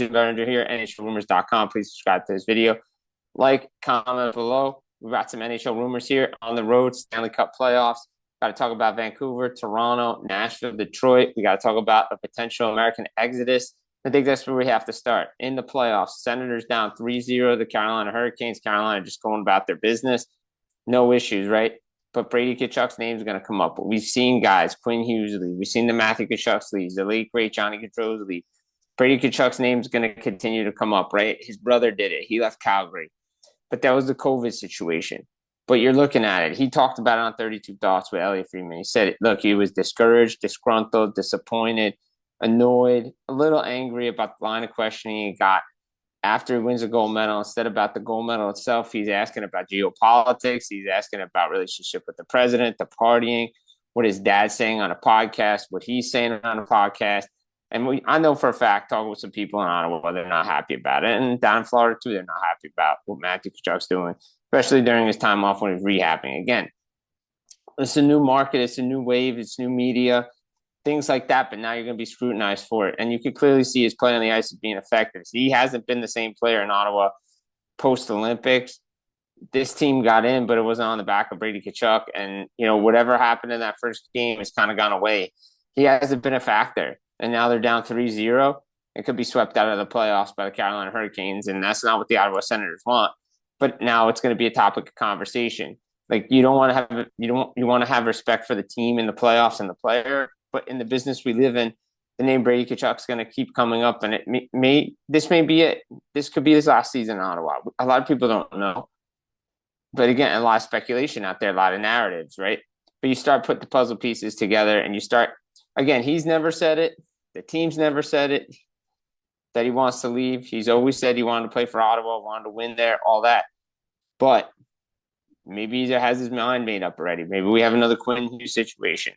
everyone. Jim Biringer here, NHLRumors.com. Please subscribe to this video. Like, comment below. We've got some NHL rumors here on the road, Stanley Cup playoffs. Got to talk about Vancouver, Toronto, Nashville, Detroit. We got to talk about a potential American exodus. I think that's where we have to start. In the playoffs, Senators down 3-0. The Carolina Hurricanes. Carolina just going about their business. No issues, right? But Brady Tkachuk's name is going to come up. We've seen guys, Quinn Hughes leave. We've seen the Matthew Tkachuk's leave, the late, great Johnny Gaudreau's leave. Brady Tkachuk's name is going to continue to come up, right? His brother did it. He left Calgary. But that was the COVID situation. But you're looking at it. He talked about it on 32 Thoughts with Elliot Friedman. He said, look, he was discouraged, disgruntled, disappointed, annoyed, a little angry about the line of questioning he got after he wins a gold medal. Instead about the gold medal itself, he's asking about geopolitics. He's asking about relationship with the president, the partying, what his dad's saying on a podcast, what he's saying on a podcast. And I know for a fact, talking with some people in Ottawa, they're not happy about it. And down in Florida, too, they're not happy about what Matthew Tkachuk's doing, especially during his time off when he's rehabbing. Again, it's a new market. It's a new wave. It's new media, things like that. But now you're going to be scrutinized for it. And you can clearly see his play on the ice is being effective. He hasn't been the same player in Ottawa post-Olympics. This team got in, but it wasn't on the back of Brady Tkachuk. And, whatever happened in that first game has kind of gone away. He hasn't been a factor. And now they're down 3-0. It could be swept out of the playoffs by the Carolina Hurricanes, and that's not what the Ottawa Senators want. But now it's going to be a topic of conversation. Like you want to have respect for the team in the playoffs and the player, but in the business we live in, the name Brady Tkachuk's going to keep coming up, and this may be it. This could be his last season in Ottawa. A lot of people don't know, but again, a lot of speculation out there, a lot of narratives, right? But you start putting the puzzle pieces together, and you start. Again, he's never said it. The team's never said it, that he wants to leave. He's always said he wanted to play for Ottawa, wanted to win there, all that. But maybe he has his mind made up already. Maybe we have another Quinn Hughes situation.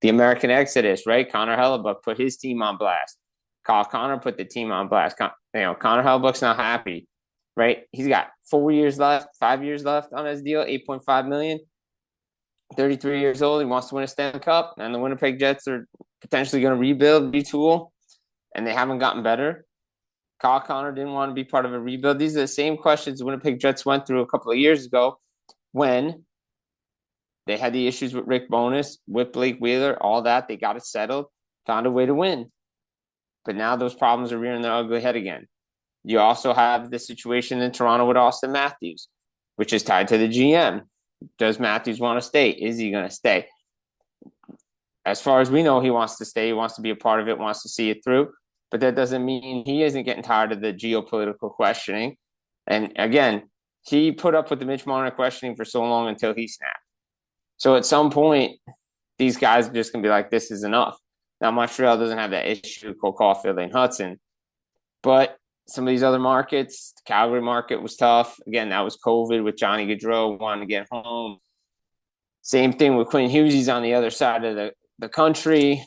The American exodus, right? Connor Hellebuyck put his team on blast. Kyle Connor put the team on blast. Connor Hellebuyck's not happy, right? He's got 5 years left on his deal, $8.5 million. 33 years old. He wants to win a Stanley Cup, and the Winnipeg Jets are potentially going to rebuild, retool, and they haven't gotten better. Kyle Connor didn't want to be part of a rebuild. These are the same questions the Winnipeg Jets went through a couple of years ago when they had the issues with Rick Bowness, with Blake Wheeler, all that. They got it settled, found a way to win. But now those problems are rearing their ugly head again. You also have the situation in Toronto with Austin Matthews, which is tied to the GM. Does Matthews want to stay? Is he going to stay? As far as we know, he wants to stay. He wants to be a part of it, wants to see it through. But that doesn't mean he isn't getting tired of the geopolitical questioning. And again, he put up with the Mitch Marner questioning for so long until he snapped. So at some point, these guys are just going to be like, this is enough. Now, Montreal doesn't have that issue, Cole Caulfield and Hudson. But some of these other markets, the Calgary market was tough. Again, that was COVID with Johnny Gaudreau wanting to get home. Same thing with Quinn Hughes. He's on the other side of the country,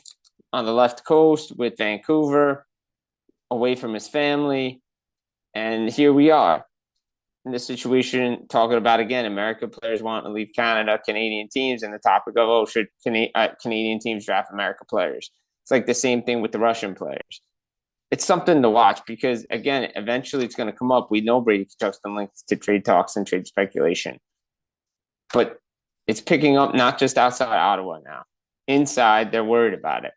on the left coast with Vancouver, away from his family. And here we are in this situation, talking about, again, American players wanting to leave Canada, Canadian teams, and the topic of, should Canadian teams draft American players? It's like the same thing with the Russian players. It's something to watch because, again, eventually it's going to come up. We know Brady Tkachuk's been linked to trade talks and trade speculation. But it's picking up not just outside Ottawa now. Inside, they're worried about it.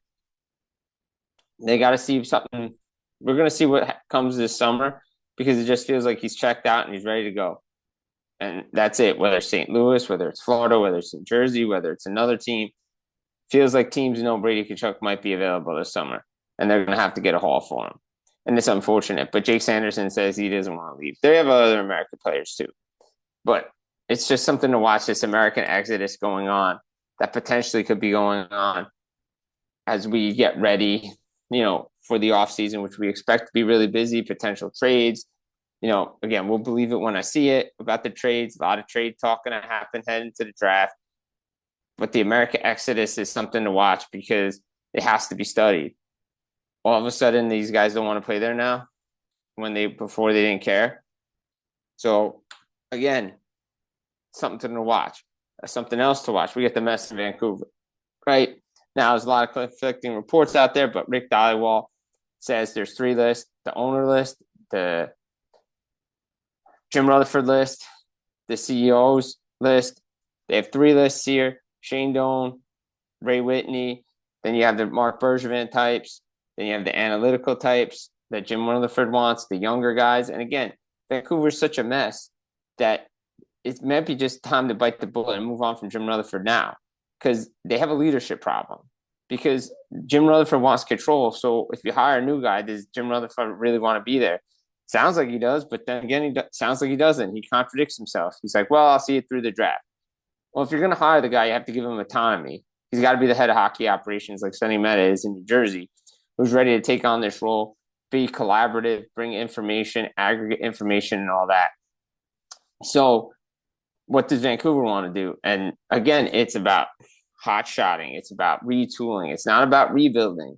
They got to see something. We're going to see what comes this summer because it just feels like he's checked out and he's ready to go. And that's it. Whether it's St. Louis, whether it's Florida, whether it's New Jersey, whether it's another team, feels like teams know Brady Tkachuk might be available this summer. And they're going to have to get a haul for him. And it's unfortunate. But Jake Sanderson says he doesn't want to leave. They have other American players too. But it's just something to watch, this American exodus going on that potentially could be going on as we get ready, for the offseason, which we expect to be really busy, potential trades. Again, we'll believe it when I see it about the trades. A lot of trade talk going to happen heading to the draft. But the American exodus is something to watch because it has to be studied. All of a sudden, these guys don't want to play there now before they didn't care. So, again, something to watch. Something else to watch. We get the mess in Vancouver, right? Now, there's a lot of conflicting reports out there, but Rick Dhaliwal says there's 3 lists: the owner list, the Jim Rutherford list, the CEO's list. They have 3 lists here: Shane Doan, Ray Whitney. Then you have the Mark Bergevin types. Then you have the analytical types that Jim Rutherford wants, the younger guys. And again, Vancouver's such a mess that it might be just time to bite the bullet and move on from Jim Rutherford now, because they have a leadership problem. Because Jim Rutherford wants control. So if you hire a new guy, does Jim Rutherford really want to be there? Sounds like he does, but then again, sounds like he doesn't. He contradicts himself. He's like, well, I'll see it through the draft. Well, if you're going to hire the guy, you have to give him autonomy. He's got to be the head of hockey operations like Sonny Mehta is in New Jersey, who's ready to take on this role, be collaborative, bring information, aggregate information, and all that. So what does Vancouver want to do? And again, it's about hot-shotting. It's about retooling. It's not about rebuilding.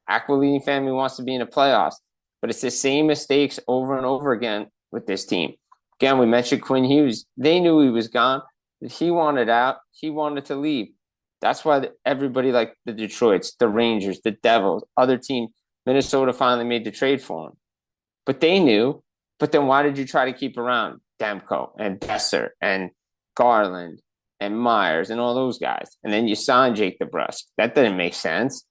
Aquilini family wants to be in the playoffs, but it's the same mistakes over and over again with this team. Again, we mentioned Quinn Hughes. They knew he was gone. He wanted out. He wanted to leave. That's why everybody like the Detroits, the Rangers, the Devils, other teams, Minnesota finally made the trade for him. But they knew. But then why did you try to keep around Demko and Besser and Garland and Myers and all those guys? And then you signed Jake DeBrusk. That didn't make sense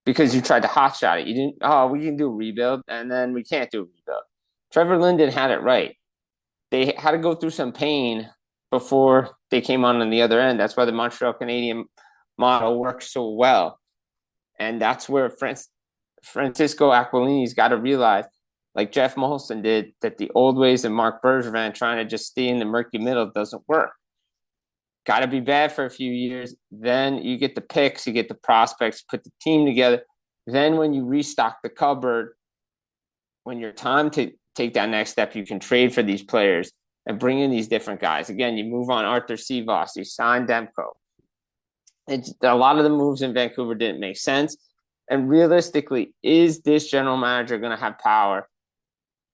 because you tried to hotshot it. You didn't, we can do a rebuild, and then we can't do a rebuild. Trevor Linden had it right. They had to go through some pain before they came on the other end. That's why the Montreal Canadiens model works so well. And that's where Francisco Aquilini's got to realize, like Jeff Molson did, that the old ways of Mark Bergevin trying to just stay in the murky middle doesn't work. Got to be bad for a few years. Then you get the picks, you get the prospects, put the team together. Then when you restock the cupboard, when your time to take that next step, you can trade for these players and bring in these different guys. Again, you move on Arthur Sivas, you sign Demko. A lot of the moves in Vancouver didn't make sense. And realistically, is this general manager going to have power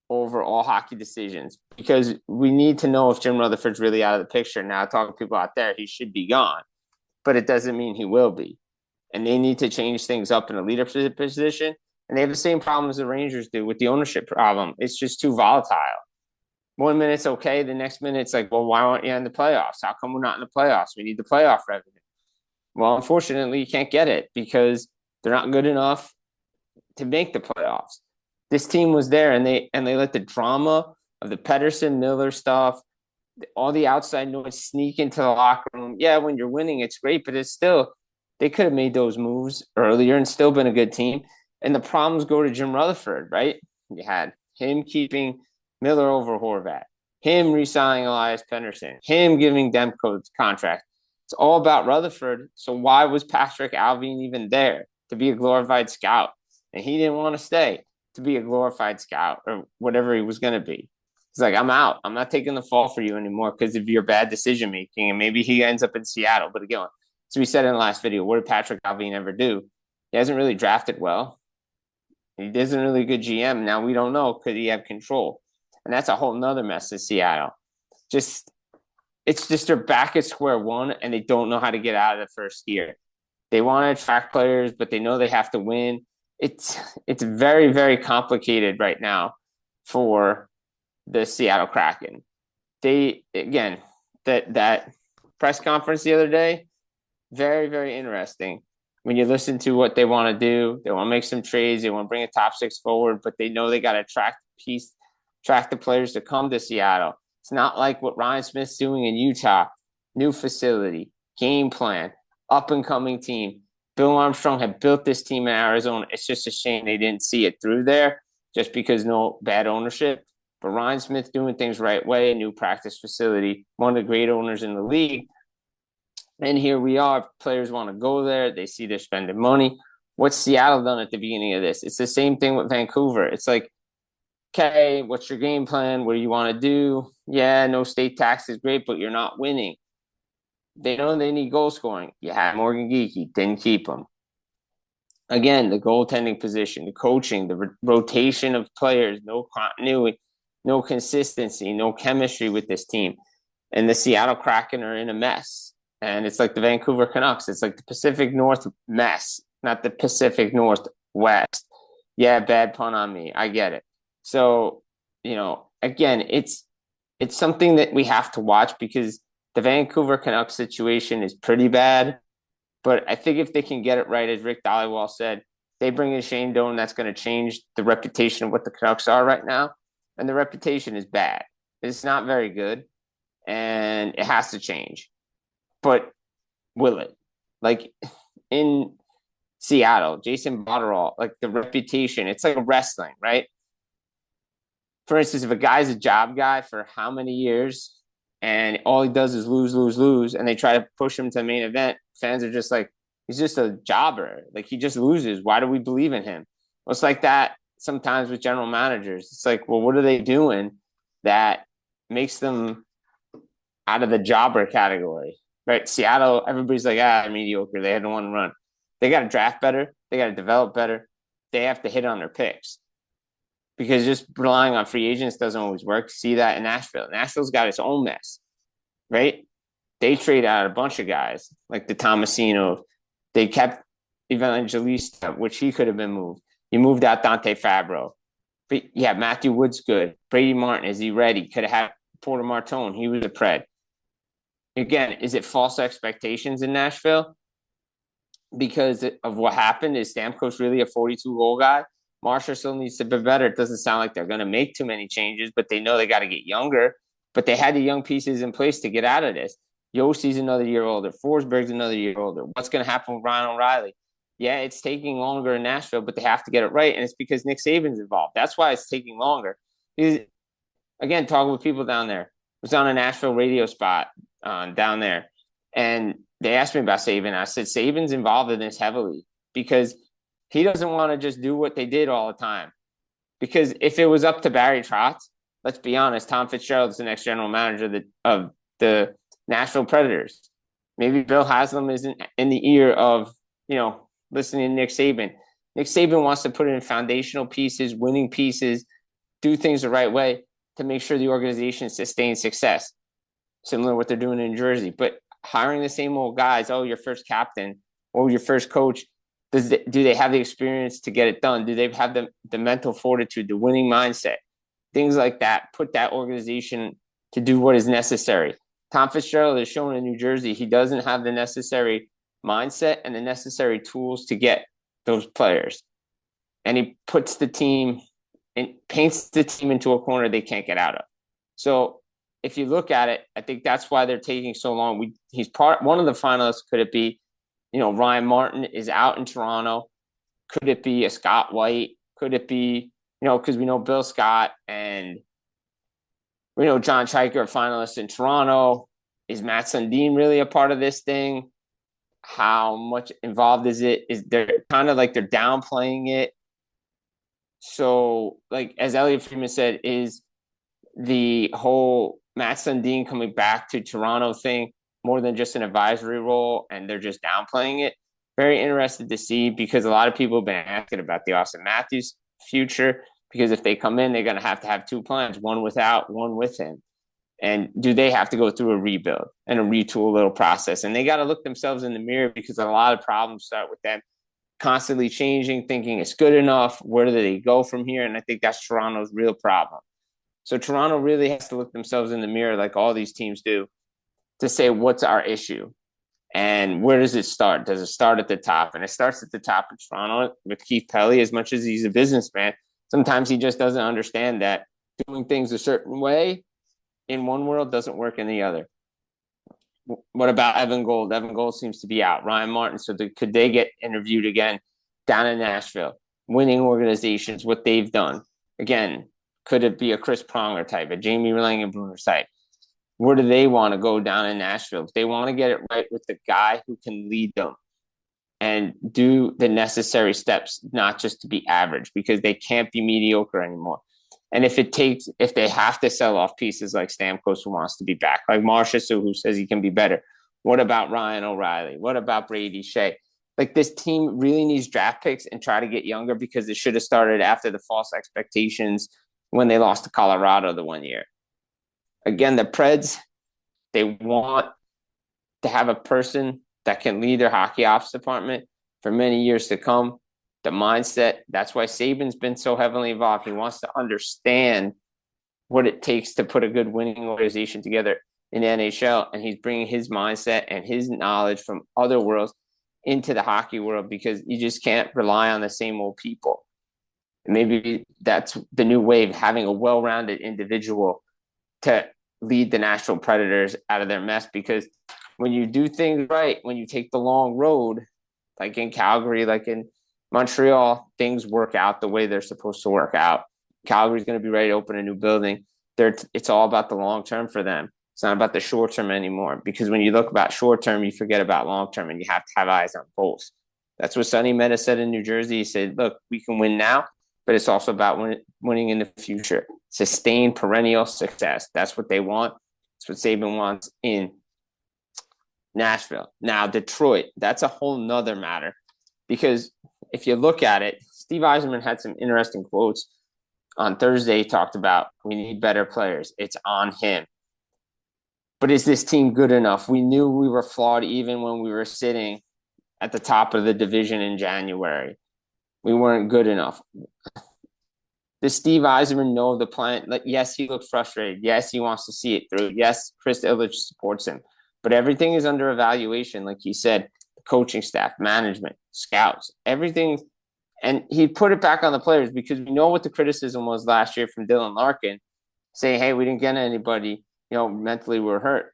over all hockey decisions? Because we need to know if Jim Rutherford's really out of the picture. Now, talking to people out there, he should be gone. But it doesn't mean he will be. And they need to change things up in a leadership position. And they have the same problem as the Rangers do with the ownership problem. It's just too volatile. 1 minute's okay. The next minute, it's like, well, why aren't you in the playoffs? How come we're not in the playoffs? We need the playoff revenue. Well, unfortunately, you can't get it because they're not good enough to make the playoffs. This team was there, and they let the drama of the Pedersen Miller stuff, all the outside noise sneak into the locker room. Yeah, when you're winning, it's great, but it's still, they could have made those moves earlier and still been a good team. And the problems go to Jim Rutherford, right? You had him keeping Miller over Horvat, him re-signing Elias Pettersson, him giving Demko contract. It's all about Rutherford. So why was Patrick Alvin even there? To be a glorified scout. And he didn't want to stay to be a glorified scout or whatever he was going to be. He's like, I'm out. I'm not taking the fall for you anymore because of your bad decision making. And maybe he ends up in Seattle. But again, as we said in the last video, what did Patrick Alvin ever do? He hasn't really drafted well. He isn't really a good GM. Now we don't know, could he have control? And that's a whole nother mess in Seattle. It's just they're back at square one and they don't know how to get out of the first year. They want to attract players, but they know they have to win. It's very, very complicated right now for the Seattle Kraken. They, again, that press conference the other day, very, very interesting. When you listen to what they want to do, they want to make some trades, they want to bring a top six forward, but they know they got to attract the players to come to Seattle. It's not like what Ryan Smith's doing in Utah. New facility, game plan, up-and-coming team. Bill Armstrong had built this team in Arizona. It's just a shame they didn't see it through there just because no bad ownership. But Ryan Smith doing things right way, a new practice facility, one of the great owners in the league. And here we are. Players want to go there. They see they're spending money. What's Seattle done at the beginning of this? It's the same thing with Vancouver. It's like, okay, what's your game plan? What do you want to do? Yeah, no state tax is great, but you're not winning. They know they need goal scoring. You had Morgan Geekie, didn't keep him. Again, the goaltending position, the coaching, the rotation of players, no continuity, no consistency, no chemistry with this team. And the Seattle Kraken are in a mess. And it's like the Vancouver Canucks. It's like the Pacific North mess, not the Pacific Northwest. Yeah, bad pun on me. I get it. So, again, it's something that we have to watch because the Vancouver Canucks situation is pretty bad. But I think if they can get it right, as Rick Dhaliwal said, they bring in Shane Doan, that's going to change the reputation of what the Canucks are right now. And the reputation is bad. It's not very good, and it has to change. But will it? Like in Seattle, Jason Botterill, like the reputation, it's like a wrestling, right? For instance, if a guy's a job guy for how many years and all he does is lose, lose, lose, and they try to push him to the main event, fans are just like, he's just a jobber. Like he just loses. Why do we believe in him? Well, it's like that sometimes with general managers. It's like, well, what are they doing that makes them out of the jobber category? Right? Seattle, everybody's like, mediocre. They had one run. They got to draft better. They got to develop better. They have to hit on their picks because just relying on free agents doesn't always work. See that in Nashville. Nashville's got its own mess, right? They trade out a bunch of guys like the Tomasino. They kept Evangelista, which he could have been moved. You moved out Dante Fabro. But yeah, Matthew Wood's good. Brady Martin, is he ready? Could have had Porter Martone. He was a Pred. Again, is it false expectations in Nashville? Because of what happened, is Stamkos really a 42-goal guy? Marshall still needs to be better. It doesn't sound like they're going to make too many changes, but they know they got to get younger. But they had the young pieces in place to get out of this. Yossi's another year older. Forsberg's another year older. What's going to happen with Ryan O'Reilly? Yeah, it's taking longer in Nashville, but they have to get it right. And it's because Nick Saban's involved. That's why it's taking longer. Because, again, talking with people down there. I was on a Nashville radio spot down there. And they asked me about Saban. I said, Saban's involved in this heavily because he doesn't want to just do what they did all the time. Because if it was up to Barry Trotz, let's be honest, Tom Fitzgerald's the next general manager of the Nashville Predators. Maybe Bill Haslam isn't in the ear of, listening to Nick Saban. Nick Saban wants to put in foundational pieces, winning pieces, do things the right way to make sure the organization sustains success. Similar to what they're doing in Jersey. But hiring the same old guys, your first captain or your first coach, do they have the experience to get it done? Do they have the mental fortitude, the winning mindset? Things like that put that organization to do what is necessary. Tom Fitzgerald has shown in New Jersey he doesn't have the necessary mindset and the necessary tools to get those players. And he puts the team and paints the team into a corner they can't get out of. So if you look at it, I think that's why they're taking so long. He's one of the finalists. Could it be, Ryan Martin is out in Toronto? Could it be a Scott White? Could it be, because we know Bill Scott and we know John Chayka are finalists in Toronto. Is Matt Sundin really a part of this thing? How much involved is it? Is they're kind of like they're downplaying it. So, like as Elliot Friedman said, is the whole Matt Sundin coming back to Toronto thing more than just an advisory role, and they're just downplaying it. Very interested to see because a lot of people have been asking about the Austin Matthews future because if they come in, they're going to have two plans, one without, one with him. And do they have to go through a rebuild and a retool little process? And they got to look themselves in the mirror because a lot of problems start with them constantly changing, thinking it's good enough. Where do they go from here? And I think that's Toronto's real problem. So Toronto really has to look themselves in the mirror like all these teams do to say, what's our issue? And where does it start? Does it start at the top? And it starts at the top in Toronto with Keith Pelly. As much as he's a businessman, sometimes he just doesn't understand that doing things a certain way in one world doesn't work in the other. What about Evan Gold? Evan Gold seems to be out. Ryan Martin. So could they get interviewed again down in Nashville? Winning organizations, what they've done. Again, could it be a Chris Pronger type, a Jamie Langenbrunner type? Where do they want to go down in Nashville? They want to get it right with the guy who can lead them and do the necessary steps, not just to be average, because they can't be mediocre anymore. And if they have to sell off pieces like Stamkos, who wants to be back, like Marchessault, who says he can be better. What about Ryan O'Reilly? What about Brady Shea? Like this team really needs draft picks and try to get younger because it should have started after the false expectations when they lost to Colorado the one year. Again, the Preds, they want to have a person that can lead their hockey ops department for many years to come. the mindset. That's why Saban's been so heavily involved. He wants to understand what it takes to put a good winning organization together in the NHL, and he's bringing his mindset and his knowledge from other worlds into the hockey world because you just can't rely on the same old people. And maybe that's the new wave, having a well-rounded individual to lead the Nashville Predators out of their mess, because when you do things right, when you take the long road, like in Calgary, like in Montreal, things work out the way they're supposed to work out. Calgary's going to be ready to open a new building. It's all about the long term for them. It's not about the short term anymore, because when you look about short term, you forget about long term, and you have to have eyes on both. That's what Sonny Meta said in New Jersey. He said, look, we can win now, but it's also about winning in the future. Sustained perennial success. That's what they want. That's what Saban wants in Nashville. Now, Detroit, that's a whole nother matter, because if you look at it, Steve Yzerman had some interesting quotes on Thursday. He talked about we need better players. It's on him. But is this team good enough? We knew we were flawed even when we were sitting at the top of the division in January. We weren't good enough. Does Steve Yzerman know the plan? Like, yes, he looked frustrated. Yes, he wants to see it through. Yes, Chris Ilitch supports him. But everything is under evaluation, like he said, the coaching staff, management, scouts, everything. And he put it back on the players, because we know what the criticism was last year from Dylan Larkin, saying, hey, we didn't get anybody, mentally we're hurt.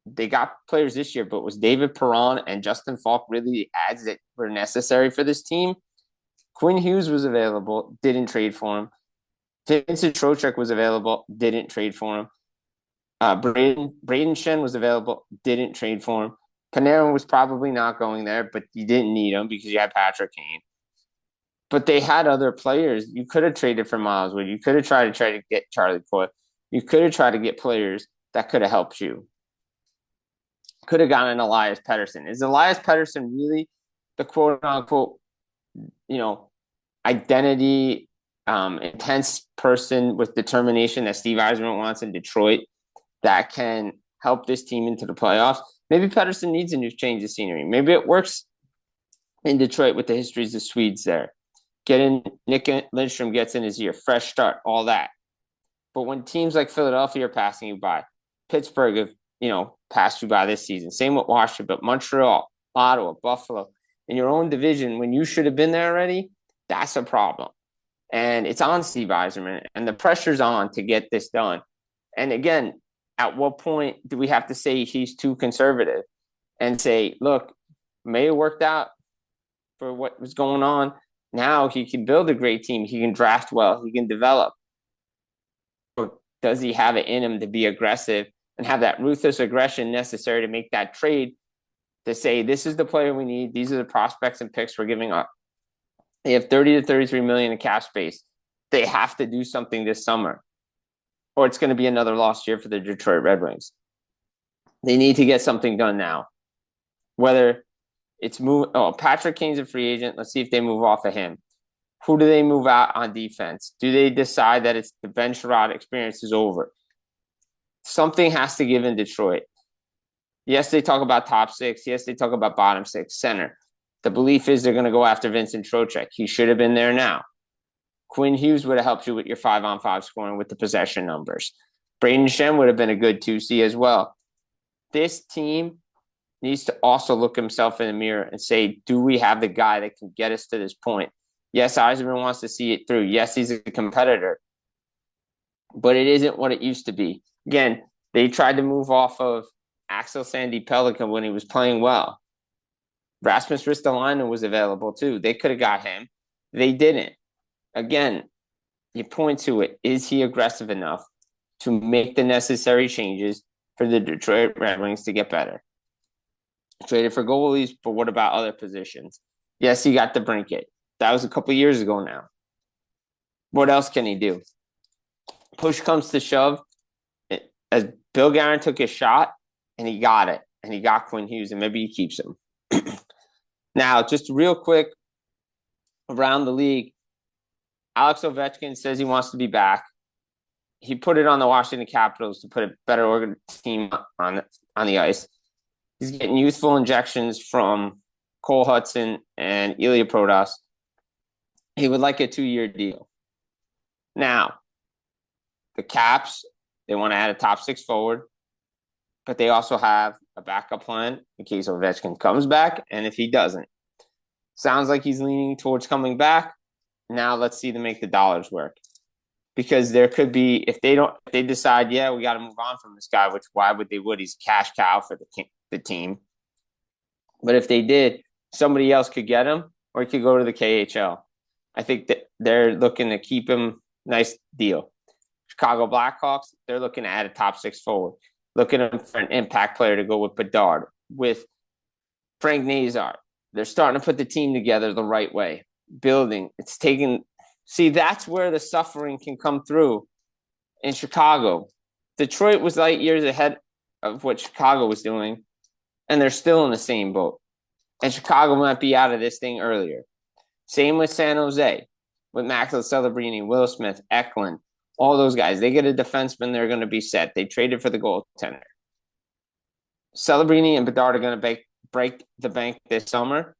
They got players this year, but was David Perron and Justin Falk really ads that were necessary for this team? Quinn Hughes was available, didn't trade for him. Vincent Trocheck was available, didn't trade for him. Braden Shen was available, didn't trade for him. Panarin was probably not going there, but you didn't need him because you had Patrick Kane. But they had other players. You could have traded for Miles Wood. You could have tried to get Charlie Coyle. You could have tried to get players that could have helped you. Could have gotten Elias Pettersson. Is Elias Pettersson really the quote-unquote, identity, intense person with determination that Steve Yzerman wants in Detroit that can help this team into the playoffs? Maybe Pettersson needs a new change of scenery. Maybe it works in Detroit with the histories of Swedes there. Nick Lindstrom gets in his year, fresh start, all that. But when teams like Philadelphia are passing you by, Pittsburgh have, passed you by this season. Same with Washington, but Montreal, Ottawa, Buffalo, in your own division, when you should have been there already, that's a problem. And it's on Steve Yzerman, and the pressure's on to get this done. And again, at what point do we have to say he's too conservative and say, look, may have worked out for what was going on. Now he can build a great team. He can draft well. He can develop. Or does he have it in him to be aggressive and have that ruthless aggression necessary to make that trade, to say, this is the player we need. These are the prospects and picks we're giving up. They have 30 to 33 million in cap space. They have to do something this summer, or it's going to be another lost year for the Detroit Red Wings. They need to get something done now. Whether it's Patrick Kane's a free agent. Let's see if they move off of him. Who do they move out on defense? Do they decide that it's the Ben Sherrod experience is over? Something has to give in Detroit. Yes, they talk about top six. Yes, they talk about bottom six, center. The belief is they're going to go after Vincent Trocheck. He should have been there now. Quinn Hughes would have helped you with your 5-on-5 scoring with the possession numbers. Braden Shen would have been a good 2C as well. This team needs to also look himself in the mirror and say, do we have the guy that can get us to this point? Yes, Yzerman wants to see it through. Yes, he's a competitor. But it isn't what it used to be. Again, they tried to move off of Axel Sandy Pelican when he was playing well. Rasmus Ristolainen was available too. They could have got him. They didn't. Again, you point to it. Is he aggressive enough to make the necessary changes for the Detroit Red Wings to get better? Traded for goalies, but what about other positions? Yes, he got DeBrincat. That was a couple years ago now. What else can he do? Push comes to shove. As Bill Guerin took his shot, and he got it, and he got Quinn Hughes, and maybe he keeps him. Now, just real quick, around the league, Alex Ovechkin says he wants to be back. He put it on the Washington Capitals to put a better team on the ice. He's getting youthful injections from Cole Hudson and Ilya Protas. He would like a 2-year deal. Now, the Caps, they want to add a top 6 forward, but they also have a backup plan in case Ovechkin comes back, and if he doesn't. Sounds like he's leaning towards coming back. Now let's see them make the dollars work. Because there could be, if they decide, yeah, we got to move on from this guy, which why would they would? He's a cash cow for the team. But if they did, somebody else could get him, or he could go to the KHL. I think that they're looking to keep him. Nice deal. Chicago Blackhawks, they're looking to add a top 6 forward. Looking for an impact player to go with Bedard, with Frank Nazar. They're starting to put the team together the right way. Building. It's taking. See, that's where the suffering can come through in Chicago. Detroit was light years ahead of what Chicago was doing, and they're still in the same boat. And Chicago might be out of this thing earlier. Same with San Jose, with Max Celebrini, Will Smith, Eklund, all those guys. They get a defenseman, they're going to be set. They traded for the goaltender. Celebrini and Bedard are going to break the bank this summer.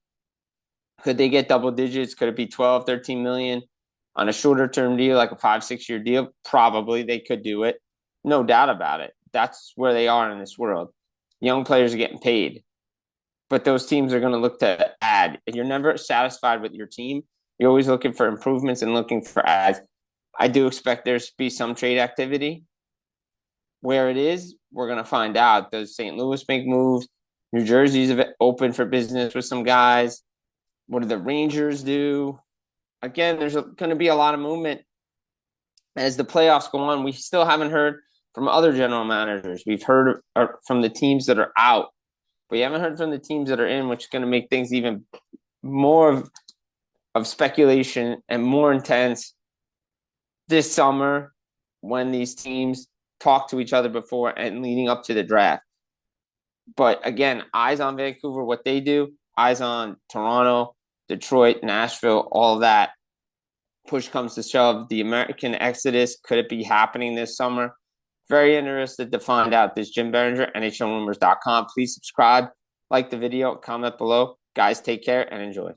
Could they get double digits? Could it be 12, 13 million on a shorter term deal, like a 5-6 year deal? Probably they could do it. No doubt about it. That's where they are in this world. Young players are getting paid. But those teams are going to look to add. And you're never satisfied with your team. You're always looking for improvements and looking for adds. I do expect there to be some trade activity. Where it is, we're going to find out. Does St. Louis make moves? New Jersey's open for business with some guys. What do the Rangers do? Again, there's going to be a lot of movement as the playoffs go on. We still haven't heard from other general managers. We've heard from the teams that are out. We haven't heard from the teams that are in, which is going to make things even more of speculation and more intense this summer when these teams talk to each other before and leading up to the draft. But again, eyes on Vancouver, what they do, eyes on Toronto, Detroit, Nashville, all of that. Push comes to shove. The American exodus, could it be happening this summer? Very interested to find out. This Jim Biringer, NHLRumors.com. Please subscribe, like the video, comment below. Guys, take care and enjoy.